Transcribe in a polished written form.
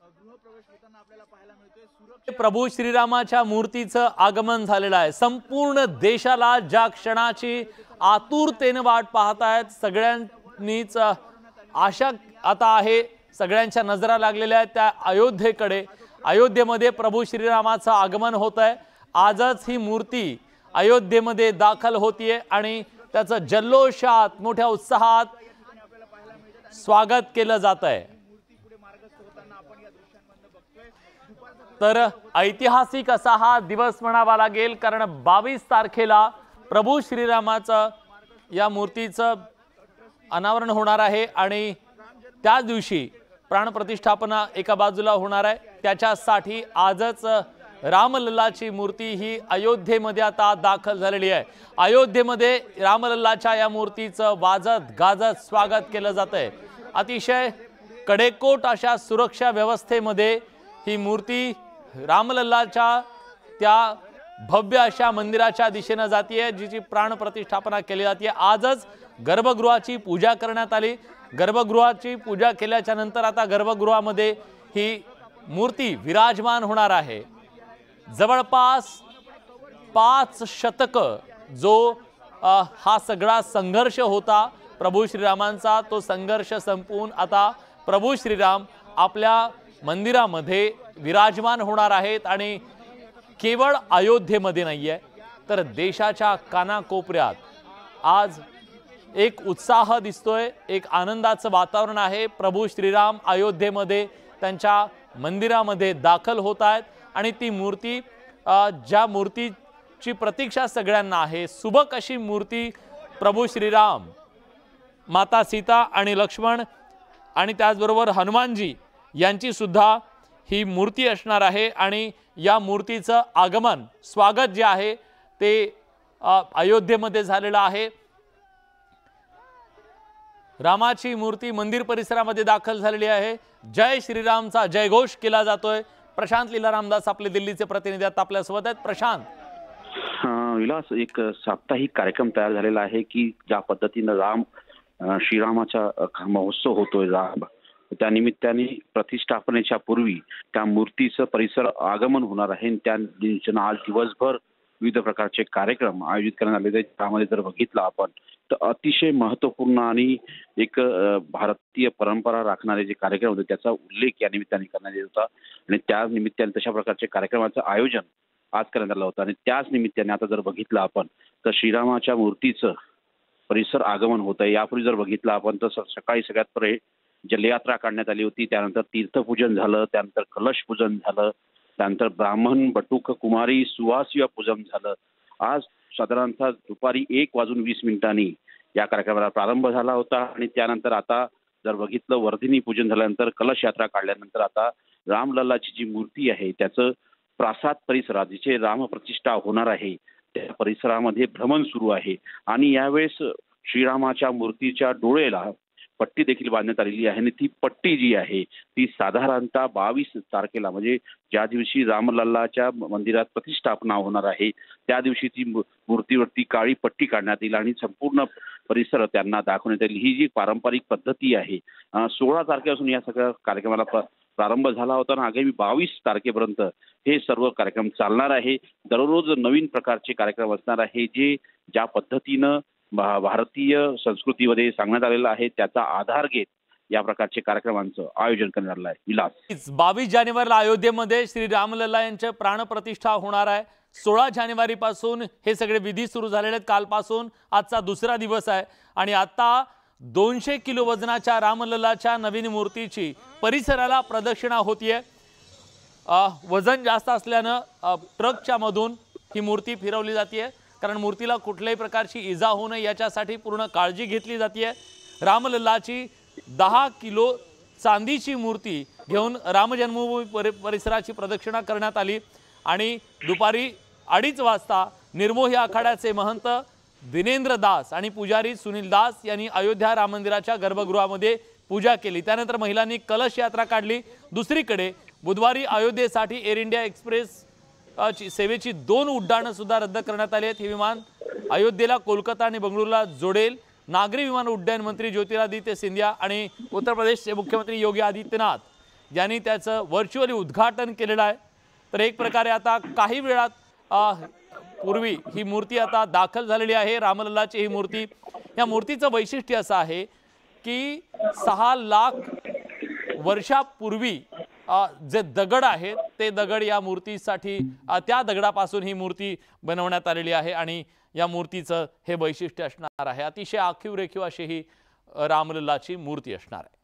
गृहप्रवेश होताना आपल्याला पाहायला मिळतोय। सुरक्षा प्रभू श्रीरामाच्या मूर्तीचं आगमन झालेलं आहे। संपूर्ण देशाला ज्या क्षणाची आतुरतेने वाट पाहतायत, सगळ्यांनीच आशा आता आहे, सगळ्यांच्या नजरा लागलेल्या आहेत त्या अयोध्येकडे। अयोध्येमध्ये प्रभू श्रीरामाचं आगमन होत आहे। आजच ही मूर्ती अयोध्येमध्ये दाखल होतीये आणि त्याचं जल्लोषात मोठ्या उत्साहात स्वागत केलं जात आहे। तर ऐतिहासिक असा हा दिवस म्हणावा लागेल, कारण 22 तारखेला प्रभू श्रीरामाचं या मूर्तीचं अनावरण होणार आहे आणि त्या दिवशी प्राणप्रतिष्ठापना एका बाजूला होणार आहे। त्याच्यासाठी आजच रामलल्लाची मूर्ती ही अयोध्येमध्ये आता दाखल झालेली आहे। अयोध्येमध्ये रामलल्लाच्या या मूर्तीचं वाजत गाजत स्वागत केलं जात आहे। अतिशय कडेकोट अशा सुरक्षा व्यवस्थेमध्ये ही मूर्ती रामलल्लाच्या त्या भव्य अशा मंदिराच्या दिशेने जातीये, जिची प्राणप्रतिष्ठापना केली जाते। आजच गर्भगृहाची पूजा करण्यात आली। गर्भगृहाची पूजा केल्याच्या नंतर आता गर्भगृहामध्ये ही मूर्ती विराजमान होणार आहे। जवळपास 5 शतक जो हा सगळा संघर्ष होता प्रभू श्रीरामांचा, तो संघर्ष संपून आता प्रभू श्रीराम आपल्या मंदिरामध्ये विराजमान होणार आहेत आणि केवळ अयोध्येमध्ये नाहीये, तर देशाच्या कानाकोपऱ्यात आज एक उत्साह दिसतोय, एक आनंदाचं वातावरण आहे। प्रभू श्रीराम अयोध्येमध्ये त्यांच्या मंदिरामध्ये दाखल होत आहेत आणि ती मूर्ती ज्या मूर्तीची प्रतीक्षा सगळ्यांना आहे, सुबक अशी मूर्ती प्रभू श्रीराम, माता सीता आणि लक्ष्मण आणि त्याचबरोबर हनुमानजी यांची सुद्धा ही मूर्ती असणार आहे आणि या मूर्तीचं आगमन स्वागत जे आहे ते अयोध्येमध्ये झालेलं आहे। रामाची मूर्ती मंदिर परिसरामध्ये दाखल झालेली आहे। जय श्रीरामचा जयघोष केला जातोय। प्रशांत लीला रामदास आपले दिल्लीचे प्रतिनिधी आहेत आपल्यासोबत आहेत। प्रशांत, विलास, एक साप्ताहिक कार्यक्रम तयार झालेला आहे की ज्या पद्धतीने श्रीरामाचा महोत्सव होतोय, त्या निमित्ताने प्रतिष्ठापनेच्या पूर्वी त्या मूर्तीचं परिसर आगमन होणार आहे। त्या दिवशी आज दिवसभर विविध प्रकारचे कार्यक्रम आयोजित करण्यात आले आहेत। त्यामध्ये जर बघितलं आपण तर अतिशय महत्त्वपूर्ण आणि एक भारतीय परंपरा राखणारे जे कार्यक्रम होते त्याचा उल्लेख या निमित्ताने करण्यात येत होता आणि त्या निमित्ताने तशा प्रकारचे कार्यक्रमाचं आयोजन आज करण्यात आलं होतं। आणि त्याच निमित्ताने आता जर बघितलं आपण तर श्रीरामाच्या मूर्तीचं परिसर आगमन होत आहे। यापूर्वी जर बघितलं आपण तर सकाळी सगळ्यात पहिले जलयात्रा काढण्यात आली होती, त्यानंतर तीर्थपूजन झालं, त्यानंतर कलश पूजन झालं, त्यानंतर ब्राह्मण बटुक कुमारी सुवासिया पूजन झालं। आज साधारणतः दुपारी 1:20 या कार्यक्रमाला प्रारंभ झाला होता आणि त्यानंतर आता जर बघितलं वर्धिनी पूजन झाल्यानंतर कलश यात्रा काढल्यानंतर आता रामलल्लाची जी मूर्ती आहे त्याचं प्रासाद परिसरात जिथे रामप्रतिष्ठा होणार आहे त्या परिसरामध्ये भ्रमण सुरू आहे आणि यावेळेस श्रीरामाच्या मूर्तीच्या डोळेला पट्टी देखील बांधण्यात आलेली आहे आणि ती पट्टी जी आहे ती साधारणतः 22 तारखेला म्हणजे ज्या दिवशी रामलल्लाच्या मंदिरात प्रतिष्ठापना होणार आहे त्या दिवशी ती मूर्तीवरती काळी पट्टी काढण्यात येईल आणि संपूर्ण परिसर त्यांना दाखवण्यात येईल। ही जी पारंपरिक पद्धती आहे 16 तारखेपासून या सगळ्या कार्यक्रमाला प्रारंभ झाला होता आणि आगामी 22 तारखेपर्यंत हे सर्व कार्यक्रम चालणार आहे। दररोज नवीन प्रकारचे कार्यक्रम असणार आहे जे ज्या पद्धतीनं भारतीय संस्कृतीमध्ये सांगण्यात आलेलं आहे त्याचा आधार घेत या प्रकारचे कार्यक्रमांचं आयोजन करण्यात आलं आहे। विलास, 22 जानेवारीला अयोध्येमध्ये श्री रामलल्ला यांचे प्राणप्रतिष्ठा होणार आहे। 16 जानेवारी पासून हे सगळे विधी सुरू झालेले आहेत। कालपासून आजचा दुसरा दिवस आहे आणि आता 200 किलो वजनाच्या रामलल्लाच्या नवीन मूर्तीची परिसराला प्रदक्षिणा होतीये। वजन जास्त असल्यानं ट्रकच्या मधून ही मूर्ती फिरवली जाते, कारण मूर्तीला कुठल्याही प्रकारची इजा होऊ नये याच्यासाठी पूर्ण काळजी घेतली जाते। रामलल्लाची 10 किलो चांदीची मूर्ती घेऊन रामजन्मभूमी परिसराची प्रदक्षिणा करण्यात आली आणि दुपारी 2:30 वाजता निर्मोही आखाड्याचे महंत दिनेंद्र दास आणि पुजारी सुनील दास यांनी अयोध्या राम मंदिराच्या गर्भगृहामध्ये पूजा केली। त्यानंतर महिलांनी कलश यात्रा काढली। दुसरीकडे बुधवारी अयोध्येसाठी एअर इंडिया एक्सप्रेस सेवेची 2 उड्डाणं सुद्धा रद्द करण्यात आली आहेत। हे विमान अयोध्येला कोलकाता आणि बंगळुरूला जोडेल। नागरी विमान उड्डयन मंत्री ज्योतिरादित्य सिंधिया आणि उत्तर प्रदेशचे मुख्यमंत्री योगी आदित्यनाथ ज्यांनी त्याचं व्हर्च्युअली उद्घाटन केलेलं आहे। तर एक प्रकारे आता काही वेळात पूर्वी ही मूर्ती आता दाखल झालेली आहे, रामलल्लाची ही मूर्ती। या मूर्तीचं वैशिष्ट्य असं आहे की 6 लाख वर्षापूर्वी जे दगड आहेत ते दगड या मूर्तीसाठी त्या दगडापासून ही मूर्ती बनवण्यात आलेली आहे आणि या मूर्तीचं हे वैशिष्ट्य असणार आहे। अतिशय आखीव रेखीव अशी ही रामलल्लाची मूर्ती असणार आहे।